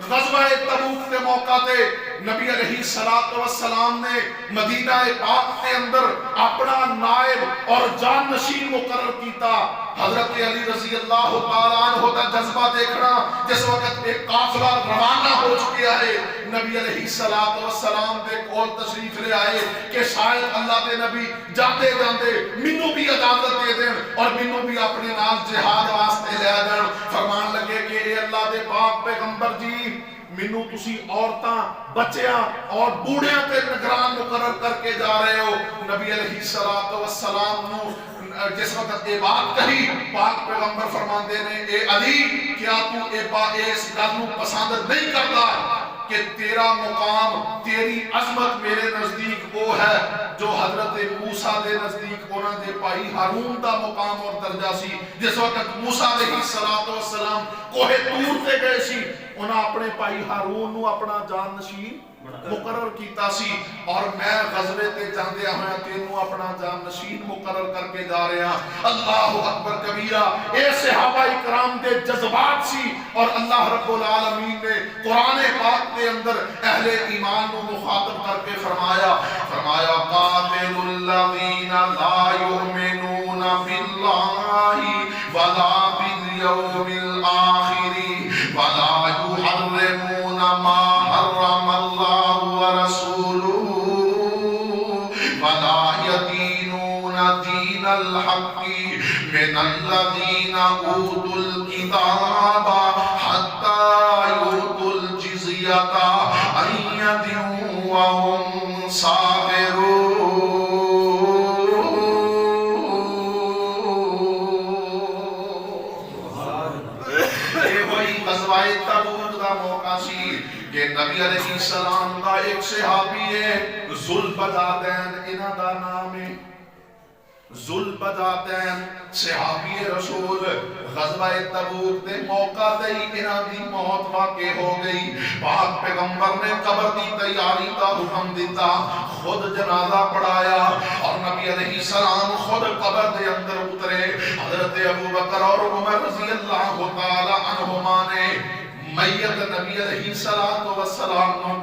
غزوہ تبوک کے موقع تے نبی علیہ السلام نے مدینہ پاک کے اندر اپنا نائب اور جانشین مقرر کیتا حضرت علی رضی اللہ تعالی عنہ کا جذبہ دیکھنا جس وقت ایک قافلہ روانہ ہو چکیا ہے نبی علیہ السلام دے کول تشریف لے آئے کہ شاید اللہ دے نبی جاتے جاندے مینوں بھی اجازت دے دین اور مینوں بھی اپنے نال جہاد واسطے لے جان فرمان لگے کہ اے اللہ دے پاک پیغمبر جی مینوں تسی عورتاں بچیاں اور بوڑھیاں تے نگران مقرر کر کے جا رہے ہو نبی علیہ السلام نو جس وقت یہ بات کہی پاک پیغمبر فرماندے نے اے علی کیا تو اس گل نو پسند نہیں کرتا کہ تیرا مقام تیری عظمت میرے نزدیک وہ ہے جو حضرت موسیٰ دے نزدیک انہاں دے بھائی ہارون دا مقام اور درجہ سی جس وقت موسیٰ علیہ السلام کوہ طور تے گئے سی انہاں اپنے بھائی ہارون نو اپنا جان نشین مقرر کیتا سی اور میں غزوے تے جاندیا ہویا تینوں اپنا جان نشین مقرر کر کے جا رہا. اللہ اکبر کبیرہ. اے صحابہ کرام دے جذبات سی اور اللہ رب العالمین نے قرآن پاک کے اندر اہل ایمان کو مخاطب کر کے فرمایا قاتل الذین لا یؤمنون باللہ ولا بالیوم الآخر ولا یحرمون ما حرم اللہ ورسولہ ولا يدينون دين الحق من الذين أوتوا الكتاب حتى يؤتوا الجزية عن يد وهم صاغرون. یہ وہی غزوہ تبوک کا موقع سی کہ نبی علیہ السلام کا ایک صحابی ہے ذوالبجادین، انہاں دا نام ہے ذوالبجادین، صحابی رسول. غزوہ تبوک دے موقع تے انہاں دی موت واقع ہو گئی. پاک پیغمبر نے قبر دی تیاری کا حکم دیتا، خود جنازہ پڑھایا اور نبی علیہ السلام خود قبر دے اندر اترے. حضرت ابوبکر اور عمر رضی اللہ تعالی عنہما نے میت نبی علیہ السلام کو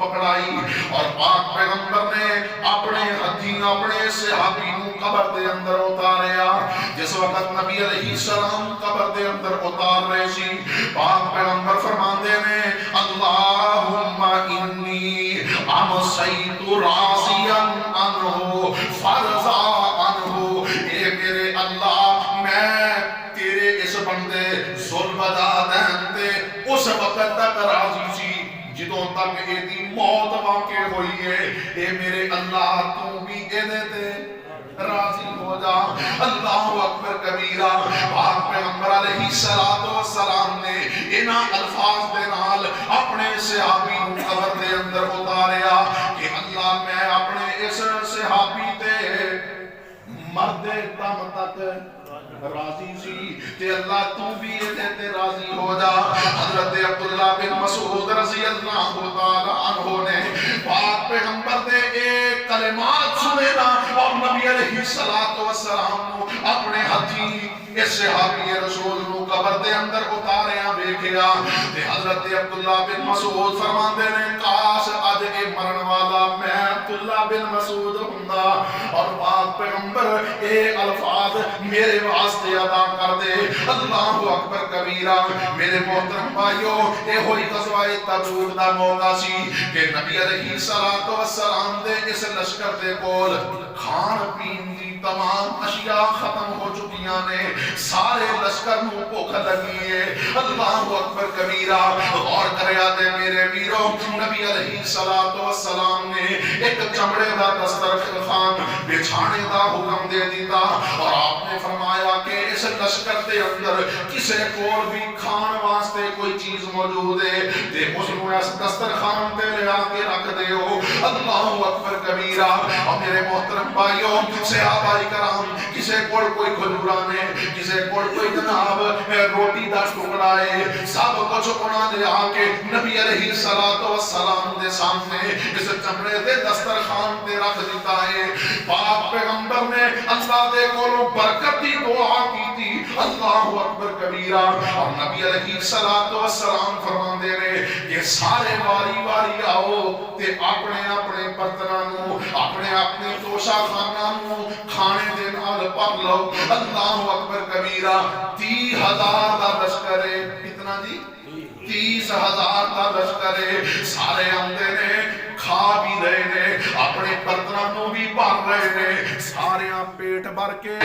پکڑائی اور پاک پیغمبر نے اپنے ہتھی اپنے صحابی کو قبر دے اندر اتاریا. جس وقت نبی علیہ السلام قبر دے اندر اتار رہے سی، پاک پیغمبر فرماندے نے اللہم انی امسیت راضیا عنہ فرضا عنہ. اے میرے اللہ، میں تیرے اس بندے ذوالبجادین تے اس وقت تک راضی سی جدوں تک یہ دی موت واقع ہوئی ہے. اے میرے اللہ، تو بھی اے تے راضی ہو جا. اللہ اکبر کبیرہ. پاک پیغمبر علیہ السلام نے انہاں الفاظ دے نال اپنے صحابی کو قبر دے اندر اتاریا کہ اللہ، میں اپنے اس صحابی تے مرد دم تک راضی سی تے اللہ تو بھی یہ تے راضی ہو جا. حضرت عبداللہ بن مسعود رضی اللہ تعالی عنہ نے پاک پیغمبر دے ایک کلمات سنے نا اور نبی علیہ السلام کو اپنے ہاتھی اس صحابی رسول کو قبر دے اندر اتاریا ویکھیا تے حضرت عبداللہ بن مسعود فرماندے نے کاش اج اے مرن والا میں عبداللہ بن مسعود ہوندا اور پاک پیغمبر اے الفاظ میرے واسطے ادا کر دے. اللہ اکبر کبیرہ. میرے محترم بھائیو، اے ہوئی غزوہ تبوک دا موقع سی کہ نبی علیہ السلام دے اس لشکر دے کول کھان پین دی تمام اشیاء ختم ہو چکیاں نے. سارے لشکر نو بھوک لگی ہے. اللہ اکبر کبیرہ. غور کریا دے میرے ویرو، نبی علیہ السلام نے ایک چمڑے دا دسترخوان بچھانے دا حکم دے دیتا اور آپ نے فرمایا کہ اس لشکر دے اندر کسے کول بھی کھان واسطے کوئی چیز موجود ہے تے اس نو اس دسترخوان تے لے کے رکھ دیو. اللہ اکبر کبیرہ. اور میرے محترم بھائیو، صحابہ کرام کسے کول کوئی کھجورا نے، کسے کول کوئی جناب روٹی دا ٹکڑا ہے، سب کچھ انہاں نے آ کے نبی علیہ السلام دے سامنے اس چمڑے دے دسترخوان تے رکھ دیتا ہے. پاک پیغمبر نے اللہ دے کولوں برکت دی دعا کی تھی. اللہ اکبر کبیرہ. اور نبی علیہ السلام فرماندے نے کہ سارے واری واری آؤ تے اپنے اپنے برتناں نو اپنے توشہ خانہ نو کھانے دے نال بھر لو. اللہ اکبر کبیرہ. 30,000 دا لشکر ہے. کتنا جی؟ 30,000 دا لشکر ہے. سارے آندے نے، کھا بھی رہے نے، اپنے برتناں نو بھی بھر رہے نے، سارے پیٹ بھر کے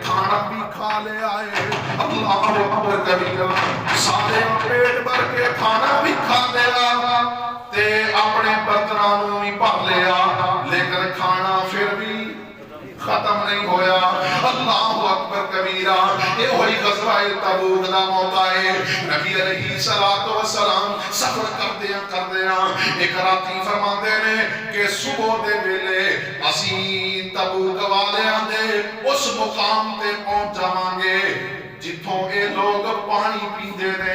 کھانا بھی کھا لے آئے. اللہ اکبر کبیرہ. سارے پیٹ بھر کے کھانا بھی کھا لے آئے تے اپنے برتناں نو بھی بھر لیا، لیکن کھانا پھر بھی ختم نہیں ہویا. اللہ اکبر کبیرہ. یہ ہوئی غزوہ تبوک دا موقع ہے. نبی علیہ السلام سفر کردیاں ایک راتی فرماندے نے کہ صبح دے ویلے اسی تبوک والیاں دے اس مقام تے پہنچ جاواں گے جتھوں اے لوگ پانی پیندے نے.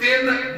3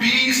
20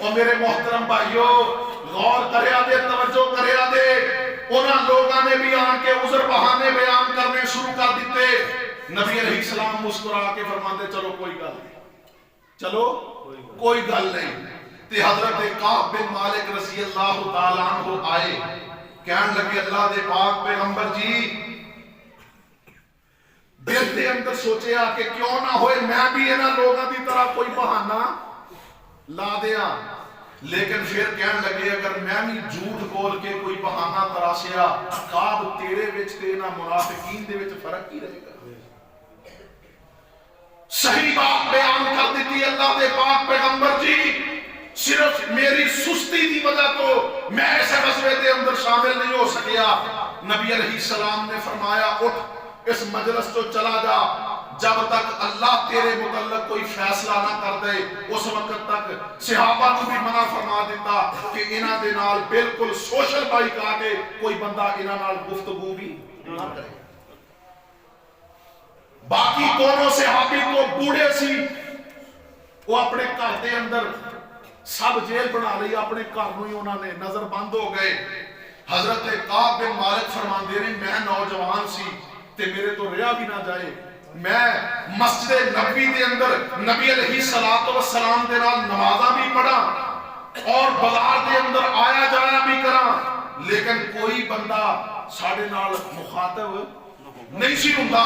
اور میرے محترم بھائیو غور کریا دے، توجہ کریا دے، انہاں لوگاں نے بھی آن کے عذر بہانے بیان کرنے شروع کر دیتے۔ نبی علیہ السلام مسکرا کے فرماتے چلو کوئی گل نہیں، چلو کوئی گل نہیں۔ تے حضرت کعب بن مالک رضی اللہ تعالیٰ عنہ آئے، کہنے لگے اللہ دے پاک پیغمبر جی، دل دے اندر سوچیا کہ کیوں نہ ہوئے میں بھی انہاں لوگاں دی طرح کوئی بہانہ لا دیا، لیکن پھر کہنے لگے اگر میں بھی جھوٹ بول کے کوئی بہانہ تراشیا، کعب تیرے وچ تے نہ منافقین دے وچ فرق کی رہے گا؟ صحیح بات بیان کر دیتی اللہ دے پاک پیغمبر جی، صرف میری سستی دی وجہ تو میں ایسے غزوے دے اندر شامل نہیں ہو سکیا۔ نبی علیہ السلام نے فرمایا اٹھ اس مجلس تو چلا جا، جب تک اللہ تیرے متعلق کوئی فیصلہ نہ کر دے اس وقت تک۔ صحابہ کو بھی منع فرما دیتا کہ انہاں دے نال بالکل سوشل بائک آ کے کوئی بندہ انہاں نال گفتگو بھی نہ کرے۔ باقی دونوں صحابی تو بوڑھے سی، وہ اپنے گھر دے اندر سب جیل بنا لی، اپنے گھر میں انہوں نے نظر بند ہو گئے۔ حضرت کعب بن مالک فرماندے نے میں نوجوان سی تے میرے تو رہا بھی نہ جائے، میں مسجد نبوی دے اندر نبی علیہ السلام دے نال نمازاں بھی پڑھا اور بازار دے اندر آیا جایا بھی کراں، لیکن کوئی بندہ ساڈے نال مخاطب نہیں سی ہوندا۔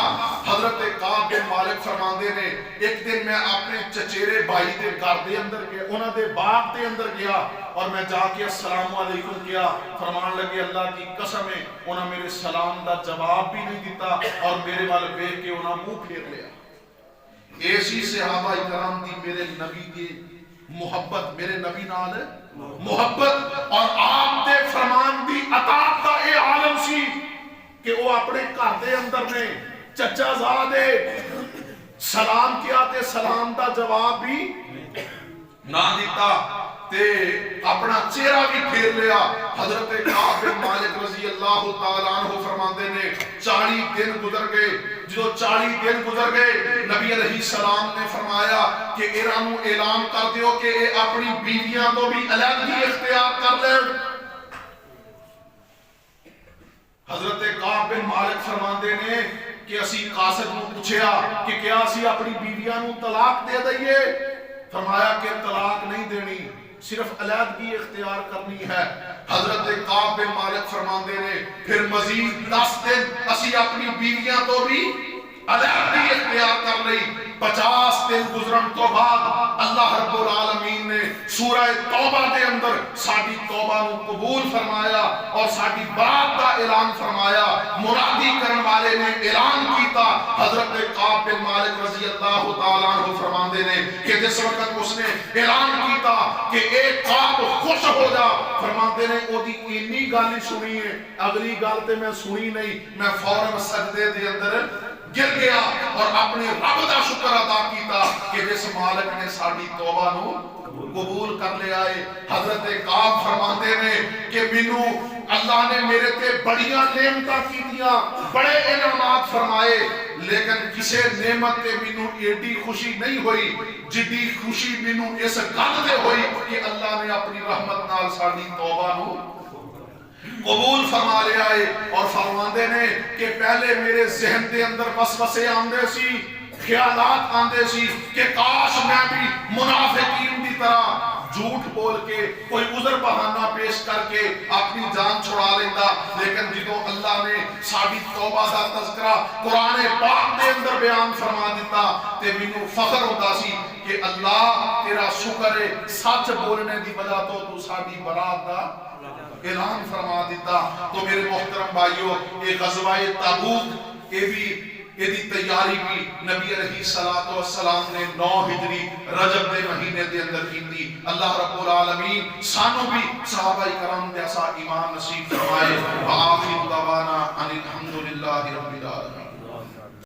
حضرت کعب بن مالک فرماندے نے ایک دن میں اپنے چچیرے بھائی دے گھر دے اندر گیا، انہاں دے باغ دے اندر گیا اور میں جا کے السلام علیکم کیا، فرمان لگے اللہ کی قسم ہے انہاں میرے سلام دا جواب بھی نہیں دیتا اور میرے وال ویکھ کے انہاں منہ پھیر لیا۔ ایسی صحابہ کرام دی میرے نبی دی محبت، میرے نبی نال محبت اور آپ دے فرمان دی اطاعت دا اے عالم سی کہ وہ اپنے گھر دے اندر نے چچا زادے سلام کیا تے سلام دا جواب بھی نہ دیتا تے اپنا چہرہ بھی پھیر لیا۔ حضرت کعب بن مالک رضی اللہ تعالیٰ عنہ فرماندے نے 40 دن گزر گئے، جو 40 دن گزر گئے نبی علیہ السلام نے فرمایا کہ ایرانو اعلان کر دیو کہ اے اپنی بیویاں تو بھی علیحدگی اختیار کر لیں۔ حضرت کعب بن مالک فرماندے نے کہ اسی قاصد نو پوچھیا کہ کیا اسی اپنی بیویاں نو طلاق دے دئیے؟ فرمایا کہ طلاق نہیں دینی، صرف علیحدگی اختیار کرنی ہے۔ حضرت کعب بن مالک فرماندے نے پھر مزید 10 دن اسی اپنی بیویاں تو بھی علیحدگی اختیار کر لئی۔ 50 دن گزرن تو بعد اللہ رب العالمین نے سورہ توبہ دے اندر ساڈی توبہ نو قبول فرمایا اور ساڈی برات دا اعلان فرمایا۔ منادی کرن والے نے اعلان کیتا، حضرت کعب بن مالک رضی اللہ تعالیٰ عنہ فرماندے نے کہ جس وقت اس نے اعلان کیتا کہ اے کعب خوش ہو جا، فرماندے نے او دی اینی گل سنی ہے، اگلی گل تے میں سنی نہیں، میں فوراً سجدے دے اندر گر گیا اور اپنے رب دا شکر ادا کیتا کہ جس مالک نے ساڈی توبہ نو قبول کر لیا ہے۔ حضرت کعب فرماندے نے کہ مینوں اللہ نے میرے تے بڑیاں نعمتاں کیتیاں، بڑے انعامات فرمائے، لیکن کسے نعمت تے مینوں ایڈی خوشی نہیں ہوئی جدی خوشی مینوں اس گل تے ہوئی کہ اللہ نے اپنی رحمت نال ساڈی توبہ نو قبول فرما لیا ہے۔ اور فرماندے نے کہ پہلے میرے ذہن دے اندر وسوسے آندے سی، خیالات آندے سی کہ کاش میں بھی منافقین دی طرح جھوٹ بول کے کوئی عذر بہانہ پیش کر کے اپنی جان چھڑا لیتا، لیکن جدوں اللہ نے ساڈی توبہ دا تذکرہ قرآن پاک دے اندر بیان فرما دیتا تے مینوں فخر ہوتا سی کہ اللہ تیرا شکر ہے سچ بولنے دی وجہ تو ساڈی برات دا اعلان فرما دیتا۔ تو میرے محترم بھائیو، یہ غزوہ تبوک یہ بھی یہ دی تیاری بھی نبی علیہ السلام نے 9 ہجری رجب دے مہینے دے اندر کی۔ اللہ رب العالمین سانو بھی صحابہ کرام جیسا ایمان نصیب فرمائے۔ وآخر دعوانا ان الحمدللہ رب العالمین۔